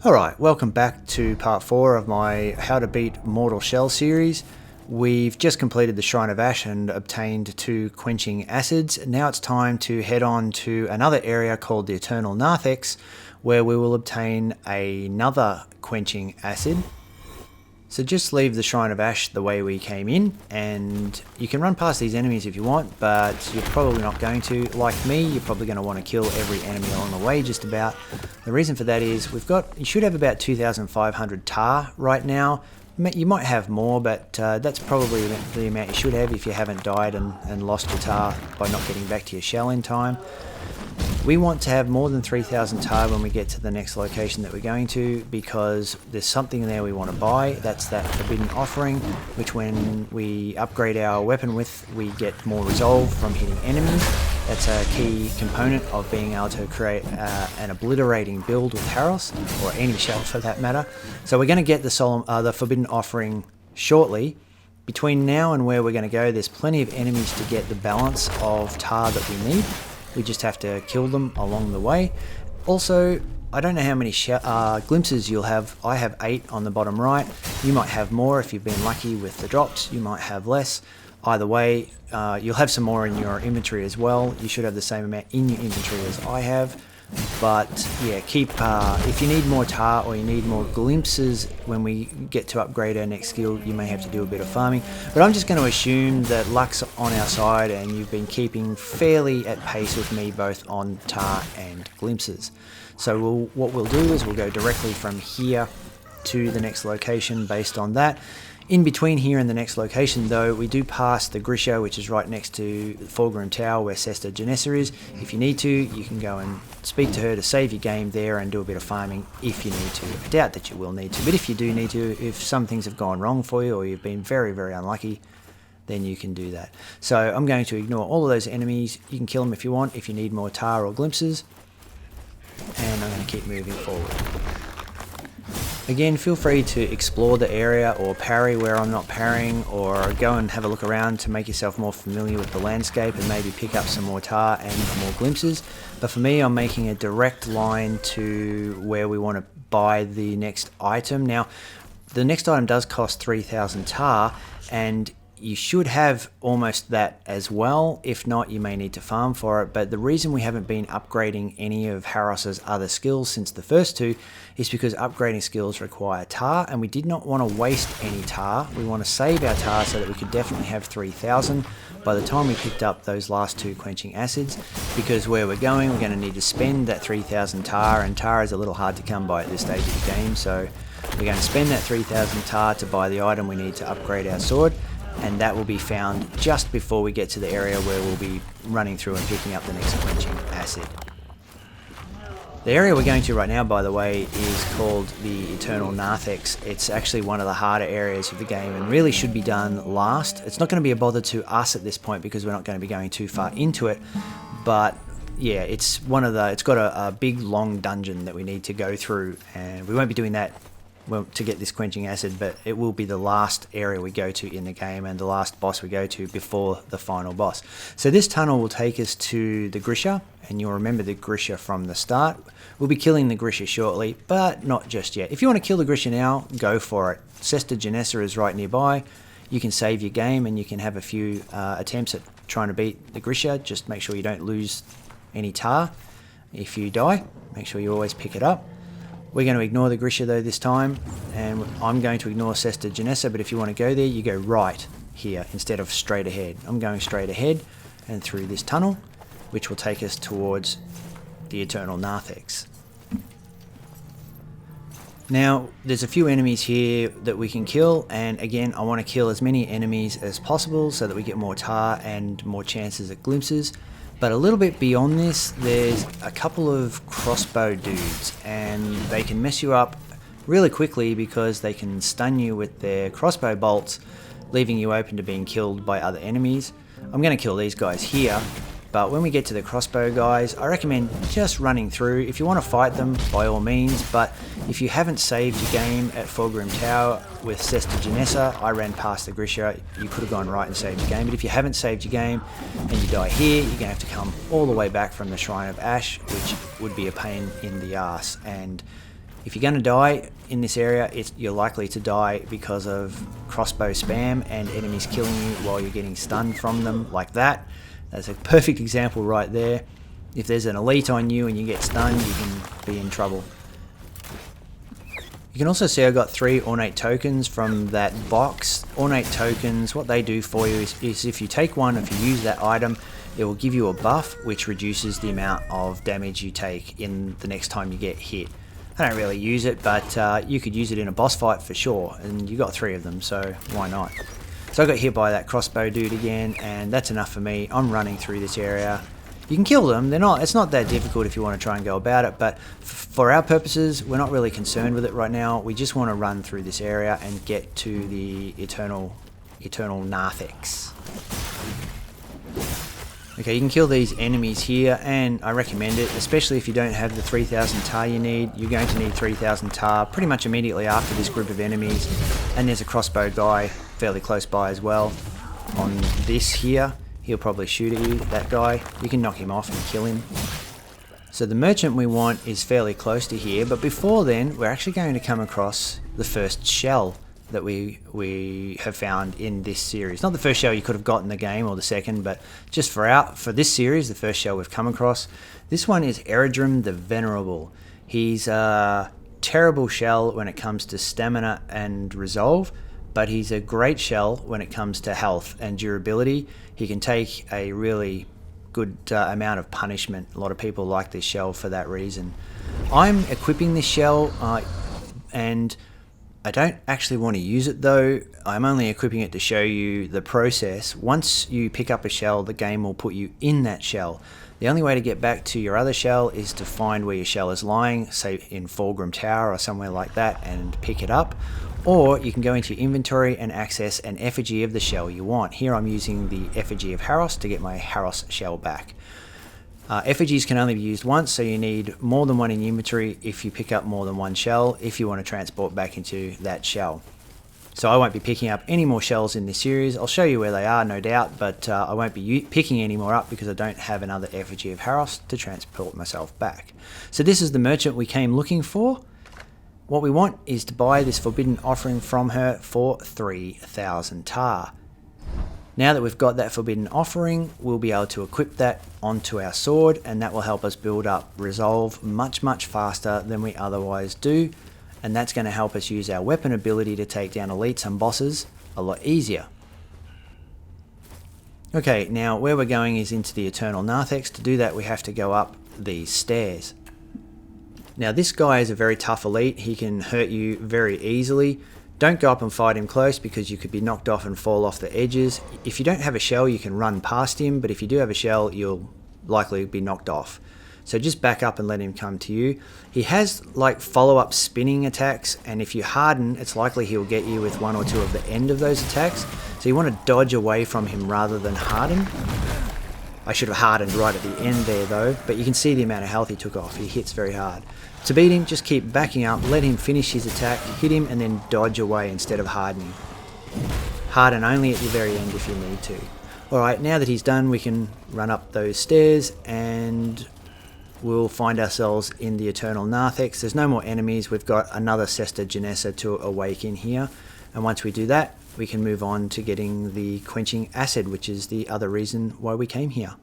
Alright, welcome back to part 4 of my How to Beat Mortal Shell series. We've just completed the Shrine of Ash and obtained 2 Quenching Acids. Now it's time to head on to another area called the Eternal Narthex, where we will obtain another Quenching Acid. So just leave the Shrine of Ash the way we came in, and you can run past these enemies if you want, but you're probably not going to. Like me, you're probably going to want to kill every enemy along the way, just about. The reason for that is you should have about 2,500 tar right now. You might have more, but that's probably the amount you should have if you haven't died and lost your tar by not getting back to your shell in time. We want to have more than 3,000 tar when we get to the next location that we're going to, because there's something there we want to buy. That's that forbidden offering, which when we upgrade our weapon with, we get more resolve from hitting enemies. That's a key component of being able to create an obliterating build with Harros, or any shell for that matter. So we're going to get the forbidden offering shortly. Between now and where we're going to go, there's plenty of enemies to get the balance of tar that we need. We just have to kill them along the way. Also, I don't know how many glimpses you'll have. I have 8 on the bottom right. You might have more if you've been lucky with the drops. You might have less. Either way, you'll have some more in your inventory as well. You should have the same amount in your inventory as I have. But yeah, if you need more tar or you need more glimpses when we get to upgrade our next skill, you may have to do a bit of farming. But I'm just going to assume that luck's on our side and you've been keeping fairly at pace with me both on tar and glimpses. So what we'll do is we'll go directly from here to the next location based on that. In between here and the next location though, we do pass the Grisha, which is right next to the Fulgrim Tower where Sesta Genessa is. If you need to, you can go and speak to her to save your game there and do a bit of farming if you need to. I doubt that you will need to, but if you do need to, if some things have gone wrong for you or you've been very, very unlucky, then you can do that. So I'm going to ignore all of those enemies. You can kill them if you want, if you need more tar or glimpses. And I'm going to keep moving forward. Again, feel free to explore the area or parry where I'm not parrying, or go and have a look around to make yourself more familiar with the landscape and maybe pick up some more tar and more glimpses. But for me, I'm making a direct line to where we want to buy the next item. Now, the next item does cost 3,000 tar, and you should have almost that as well. If not, you may need to farm for it. But the reason we haven't been upgrading any of Harros's other skills since the first 2 is because upgrading skills require tar, and we did not want to waste any tar. We want to save our tar so that we could definitely have 3,000 by the time we picked up those last 2 Quenching Acids, because where we're going, we're going to need to spend that 3,000 tar, and tar is a little hard to come by at this stage of the game. So we're going to spend that 3,000 tar to buy the item we need to upgrade our sword. And that will be found just before we get to the area where we'll be running through and picking up the next Quenching Acid. The area we're going to right now, by the way, is called the Eternal Narthex. It's actually one of the harder areas of the game and really should be done last. It's not going to be a bother to us at this point because we're not going to be going too far into it, but yeah, it's got a big long dungeon that we need to go through, and we won't be doing that to get this Quenching Acid, but it will be the last area we go to in the game and the last boss we go to before the final boss. So this tunnel will take us to the Grisha, and you'll remember the Grisha from the start. We'll be killing the Grisha shortly, but not just yet. If you want to kill the Grisha now, go for it. Sesta Genessa is right nearby. You can save your game and you can have a few attempts at trying to beat the Grisha. Just make sure you don't lose any tar. If you die, make sure you always pick it up. We're going to ignore the Grisha though this time, and I'm going to ignore Sesta Genessa, but if you want to go there, you go right here instead of straight ahead. I'm going straight ahead and through this tunnel, which will take us towards the Eternal Narthex. Now, there's a few enemies here that we can kill, and again, I want to kill as many enemies as possible so that we get more tar and more chances at glimpses. But a little bit beyond this, there's a couple of crossbow dudes, and they can mess you up really quickly because they can stun you with their crossbow bolts, leaving you open to being killed by other enemies. I'm going to kill these guys here, but when we get to the crossbow guys, I recommend just running through. If you want to fight them, by all means, but if you haven't saved your game at Fulgrim Tower with Sesta Genessa, I ran past the Grisha, you could have gone right and saved your game, but if you haven't saved your game and you die here, you're going to have to come all the way back from the Shrine of Ash, which would be a pain in the ass, and If you're going to die in this area, you're likely to die because of crossbow spam and enemies killing you while you're getting stunned from them like that. That's a perfect example right there. If there's an elite on you and you get stunned, you can be in trouble. You can also see I got 3 ornate tokens from that box. Ornate tokens, what they do for you is if you take one, if you use that item, it will give you a buff which reduces the amount of damage you take in the next time you get hit. I don't really use it, but you could use it in a boss fight for sure, and you got 3 of them, so why not? So I got hit by that crossbow dude again, and that's enough for me. I'm running through this area. You can kill them, it's not that difficult if you want to try and go about it, but for our purposes, we're not really concerned with it right now. We just want to run through this area and get to the Eternal Narthex. Okay, you can kill these enemies here, and I recommend it, especially if you don't have the 3000 tar you need. You're going to need 3000 tar pretty much immediately after this group of enemies, and there's a crossbow guy fairly close by as well on this here. He'll probably shoot at you, that guy. You can knock him off and kill him. So the merchant we want is fairly close to here, but before then, we're actually going to come across the first shell that we have found in this series. Not the first shell you could have got in the game, or the second, but just for this series, the first shell we've come across. This one is Eredrim the Venerable. He's a terrible shell when it comes to stamina and resolve, but he's a great shell when it comes to health and durability. He can take a really good amount of punishment. A lot of people like this shell for that reason. I'm equipping this shell and I don't actually want to use it though. I'm only equipping it to show you the process. Once you pick up a shell, the game will put you in that shell. The only way to get back to your other shell is to find where your shell is lying, say in Fulgrim Tower or somewhere like that, and pick it up. Or you can go into your inventory and access an effigy of the shell you want. Here I'm using the effigy of Harros to get my Harros shell back. Effigies can only be used once, so you need more than one in your inventory if you pick up more than one shell if you want to transport back into that shell. So I won't be picking up any more shells in this series. I'll show you where they are, no doubt, but I won't be picking any more up because I don't have another effigy of Harros to transport myself back. So this is the merchant we came looking for. What we want is to buy this forbidden offering from her for 3000 tar. Now that we've got that forbidden offering, we'll be able to equip that onto our sword, and that will help us build up resolve much faster than we otherwise do, and that's going to help us use our weapon ability to take down elites and bosses a lot easier. Okay, now where we're going is into the Eternal Narthex. To do that we have to go up these stairs. Now this guy is a very tough elite. He can hurt you very easily. Don't go up and fight him close because you could be knocked off and fall off the edges. If you don't have a shell, you can run past him, but if you do have a shell, you'll likely be knocked off. So just back up and let him come to you. He has like follow-up spinning attacks, and if you harden, it's likely he'll get you with 1 or 2 of the end of those attacks. So you want to dodge away from him rather than harden. I should have hardened right at the end there though, but you can see the amount of health he took off. He hits very hard. To beat him, just keep backing up, let him finish his attack, hit him, and then dodge away instead of hardening. Harden only at the very end if you need to. Alright, now that he's done, we can run up those stairs and we'll find ourselves in the Eternal Narthex. There's no more enemies. We've got another Sesta Genessa to awaken here. And once we do that, we can move on to getting the Quenching Acid, which is the other reason why we came here.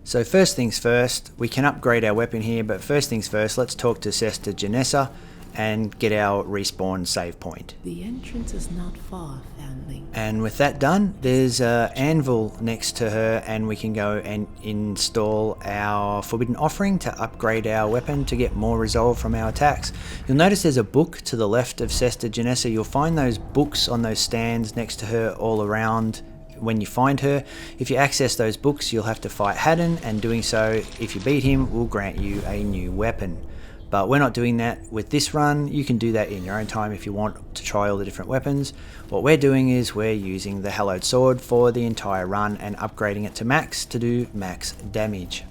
So first things first, we can upgrade our weapon here, but first things first, let's talk to Sesta Genessa and get our respawn save point. The entrance is not far, foundling. And with that done, there's an anvil next to her, and we can go and install our forbidden offering to upgrade our weapon to get more resolve from our attacks. You'll notice there's a book to the left of Sesta Genessa. You'll find those books on those stands next to her all around when you find her. If you access those books, you'll have to fight Haddon, and doing so, if you beat him, will grant you a new weapon. But we're not doing that with this run. You can do that in your own time if you want to try all the different weapons. What we're doing is we're using the hallowed sword for the entire run and upgrading it to max to do max damage.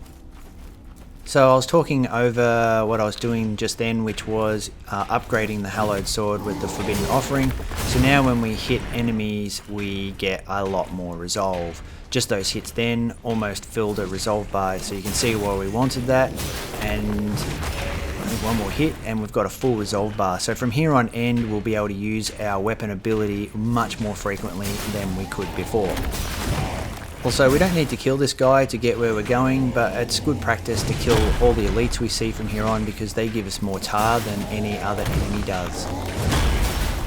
So I was talking over what I was doing just then, which was upgrading the hallowed sword with the forbidden offering. So now when we hit enemies, we get a lot more resolve. Just those hits then almost filled a resolve bar, so you can see why we wanted that. And one more hit, and we've got a full resolve bar. So from here on end, we'll be able to use our weapon ability much more frequently than we could before. Also, we don't need to kill this guy to get where we're going, but it's good practice to kill all the elites we see from here on, because they give us more tar than any other enemy does.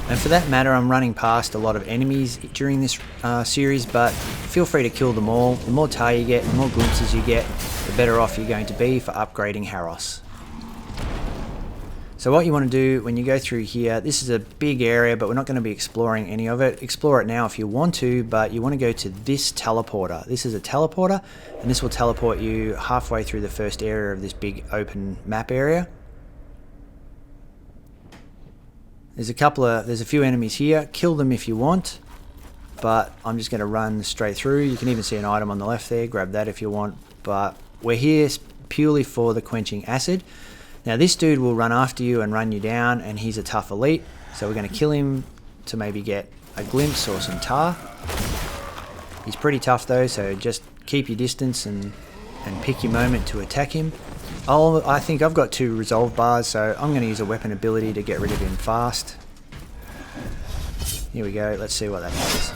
And for that matter, I'm running past a lot of enemies during this series, but feel free to kill them all. The more tar you get, the more glimpses you get, the better off you're going to be for upgrading Harros. So what you want to do when you go through here, this is a big area, but we're not going to be exploring any of it. Explore it now if you want to, but you want to go to this teleporter. This is a teleporter, and this will teleport you halfway through the first area of this big open map area. There's a few enemies here. Kill them if you want, but I'm just going to run straight through. You can even see an item on the left there. Grab that if you want, but we're here purely for the Quenching Acid. Now this dude will run after you and run you down, and he's a tough elite, so we're going to kill him to maybe get a glimpse or some tar. He's pretty tough though, so just keep your distance and pick your moment to attack him. I think I've got 2 resolve bars, so I'm going to use a weapon ability to get rid of him fast. Here we go, let's see what that does.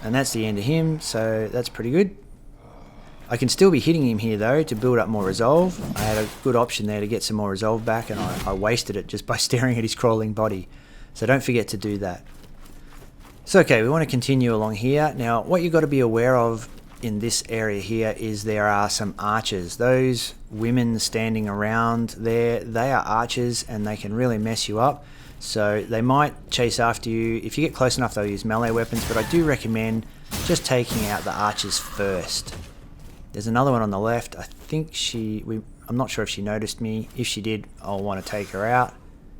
And that's the end of him, so that's pretty good. I can still be hitting him here though to build up more resolve. I had a good option there to get some more resolve back, and I wasted it just by staring at his crawling body. So don't forget to do that. So okay, we want to continue along here. Now what you've got to be aware of in this area here is there are some archers. Those women standing around there, they are archers, and they can really mess you up. So they might chase after you. If you get close enough, they'll use melee weapons, but I do recommend just taking out the archers first. There's another one on the left. I think I'm not sure if she noticed me. If she did, I'll want to take her out.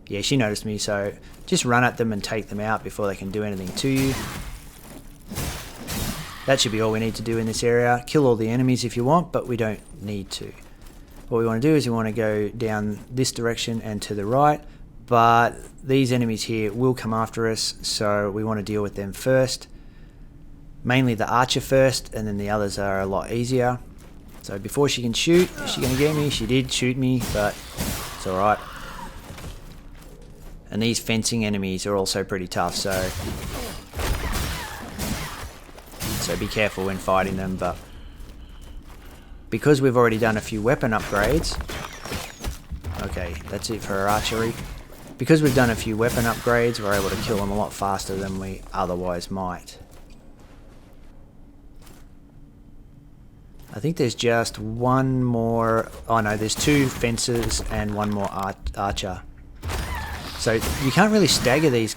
Yeah, she noticed me, so just run at them and take them out before they can do anything to you. That should be all we need to do in this area. Kill all the enemies if you want, but we don't need to. What we want to do is we want to go down this direction and to the right, but these enemies here will come after us, so we want to deal with them first. Mainly the archer first, and then the others are a lot easier. So before she can shoot, is she going to get me? She did shoot me, but it's alright. And these fencing enemies are also pretty tough, so be careful when fighting them. But because we've already done a few weapon upgrades, okay, that's it for our archery. Because we've done a few weapon upgrades, we're able to kill them a lot faster than we otherwise might. I think there's just one more. Oh no, there's 2 fencers and 1 more archer. So you can't really stagger these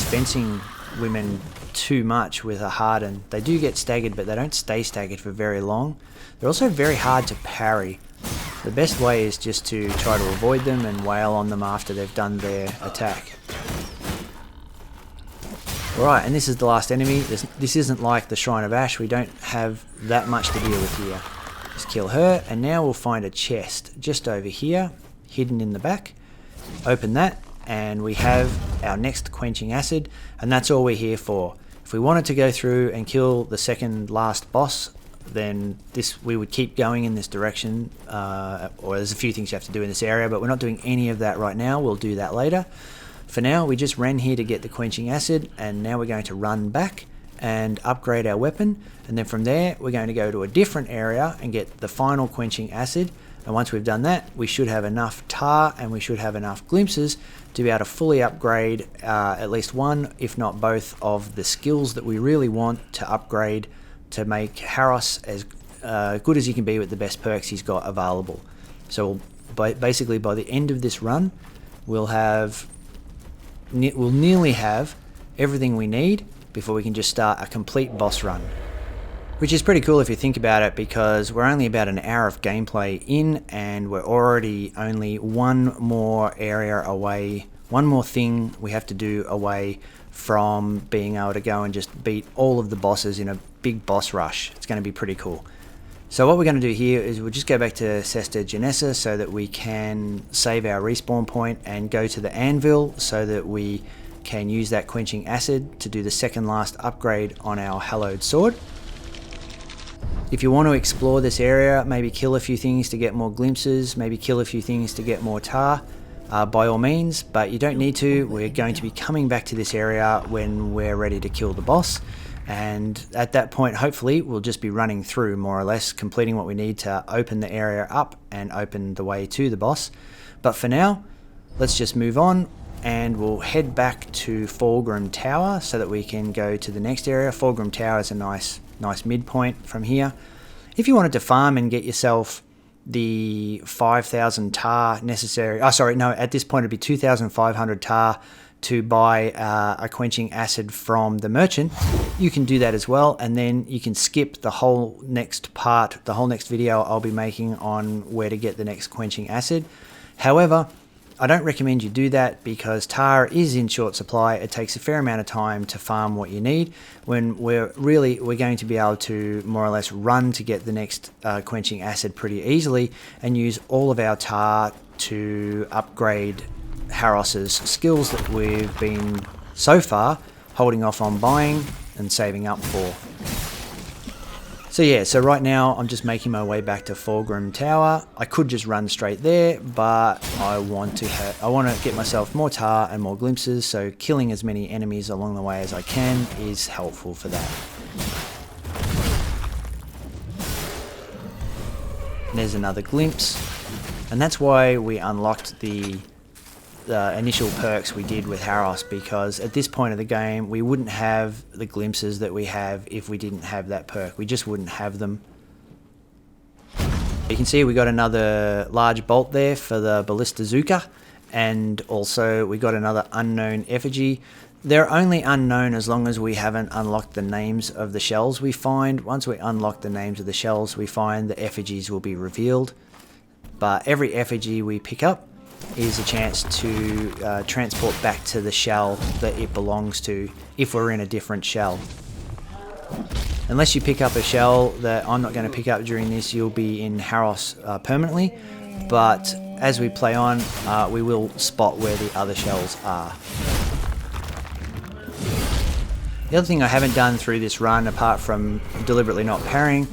fencing women too much with a harden. They do get staggered, but they don't stay staggered for very long. They're also very hard to parry. The best way is just to try to avoid them and wail on them after they've done their attack. Alright, and this is the last enemy. This isn't like the Shrine of Ash. We don't have that much to deal with here. Just kill her, and now we'll find a chest just over here, hidden in the back. Open that, and we have our next Quenching Acid, and that's all we're here for. If we wanted to go through and kill the second last boss, then we would keep going in this direction, or there's a few things you have to do in this area, but we're not doing any of that right now. We'll do that later. For now, we just ran here to get the Quenching Acid, and now we're going to run back and upgrade our weapon, and then from there we're going to go to a different area and get the final Quenching Acid. And once we've done that, we should have enough tar and we should have enough glimpses to be able to fully upgrade at least one, if not both, of the skills that we really want to upgrade to make Harros as good as he can be with the best perks he's got available. So basically by the end of this run, we'll nearly have everything we need before we can just start a complete boss run. Which is pretty cool if you think about it, because we're only about an hour of gameplay in, and we're already only one more area away, one more thing we have to do away from being able to go and just beat all of the bosses in a big boss rush. It's going to be pretty cool. So what we're going to do here is we'll just go back to Sesta Genessa so that we can save our respawn point and go to the anvil so that we can use that Quenching Acid to do the second last upgrade on our hallowed sword. If you want to explore this area, maybe kill a few things to get more glimpses, maybe kill a few things to get more tar, by all means, but you don't need to. We're going to be coming back to this area when we're ready to kill the boss, and at that point hopefully we'll just be running through more or less, completing what we need to open the area up and open the way to the boss. But for now, let's just move on and we'll head back to Fulgrim Tower so that we can go to the next area. Fulgrim Tower is a nice midpoint from here. If you wanted to farm and get yourself the 5,000 tar necessary, at this point it'd be 2,500 tar to buy a Quenching Acid from the merchant, you can do that as well, and then you can skip the whole next part, the whole next video I'll be making on where to get the next Quenching Acid. However, I don't recommend you do that because tar is in short supply. It takes a fair amount of time to farm what you need, when we're going to be able to more or less run to get the next Quenching Acid pretty easily and use all of our tar to upgrade Harros's skills that we've been so far holding off on buying and saving up for. So yeah, so right now I'm just making my way back to Fulgrim Tower. I could just run straight there, but I want to get myself more tar and more glimpses, so killing as many enemies along the way as I can is helpful for that. And there's another glimpse, and that's why we unlocked the initial perks we did with Harros, because at this point of the game we wouldn't have the glimpses that we have if we didn't have that perk. We just wouldn't have them. You can see we got another large bolt there for the Ballista Zuka, and also we got another unknown effigy. They're only unknown as long as we haven't unlocked the names of the shells we find. Once we unlock the names of the shells we find, the effigies will be revealed. But every effigy we pick up is a chance to transport back to the shell that it belongs to if we're in a different shell. Unless you pick up a shell that I'm not going to pick up during this, you'll be in Harros permanently, but as we play on, we will spot where the other shells are. The other thing I haven't done through this run, apart from deliberately not parrying,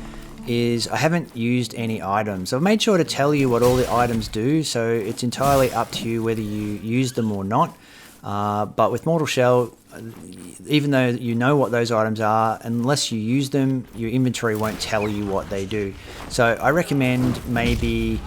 is I haven't used any items. I've made sure to tell you what all the items do, so it's entirely up to you whether you use them or not. But with Mortal Shell, even though you know what those items are, unless you use them, your inventory won't tell you what they do. So I recommend maybe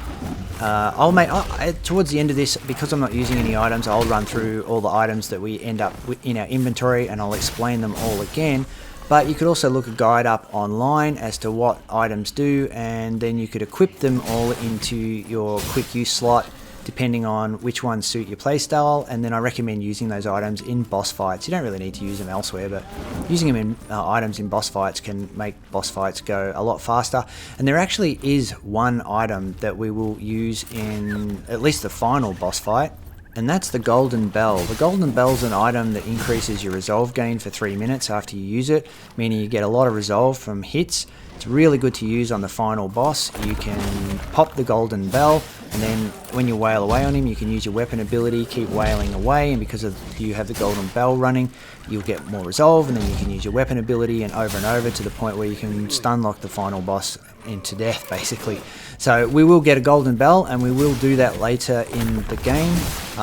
towards the end of this, because I'm not using any items, I'll run through all the items that we end up with in our inventory and I'll explain them all again. But you could also look a guide up online as to what items do, and then you could equip them all into your quick use slot depending on which ones suit your playstyle. And then I recommend using those items in boss fights. You don't really need to use them elsewhere, but using them in items in boss fights can make boss fights go a lot faster. And there actually is one item that we will use in at least the final boss fight, and that's the Golden Bell. The Golden Bell is an item that increases your resolve gain for 3 minutes after you use it, meaning you get a lot of resolve from hits. It's really good to use on the final boss. You can pop the Golden Bell, and then when you wail away on him, you can use your weapon ability, keep wailing away, and because you have the Golden Bell running, you'll get more resolve, and then you can use your weapon ability and over to the point where you can stun lock the final boss into death, basically. So we will get a Golden Bell, and we will do that later in the game.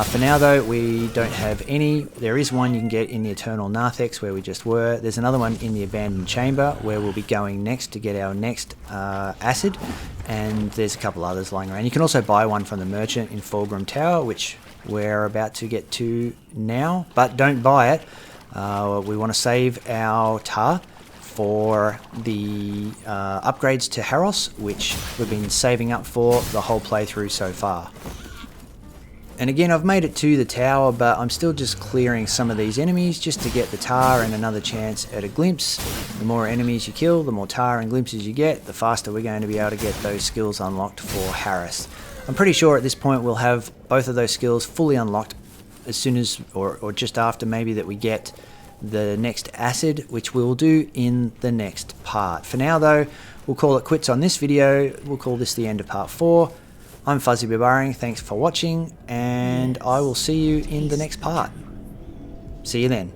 For now though, we don't have any. There is one you can get in the Eternal Narthex where we just were. There's another one in the Abandoned Chamber where we'll be going next to get our next acid, and there's a couple others lying around. You can also buy one from the merchant in Fulgrim Tower, which we're about to get to now, but don't buy it. We want to save our tar for the upgrades to Harros, which we've been saving up for the whole playthrough so far. And again, I've made it to the tower, but I'm still just clearing some of these enemies just to get the tar and another chance at a glimpse. The more enemies you kill, the more tar and glimpses you get, the faster we're going to be able to get those skills unlocked for Harros. I'm pretty sure at this point we'll have both of those skills fully unlocked as soon as, or just after maybe, that we get the next acid, which we'll do in the next part. For now though, we'll call it quits on this video. We'll call this the end of part 4. I'm Fuzzy Barbarian, thanks for watching, and I will see you in the next part. See you then.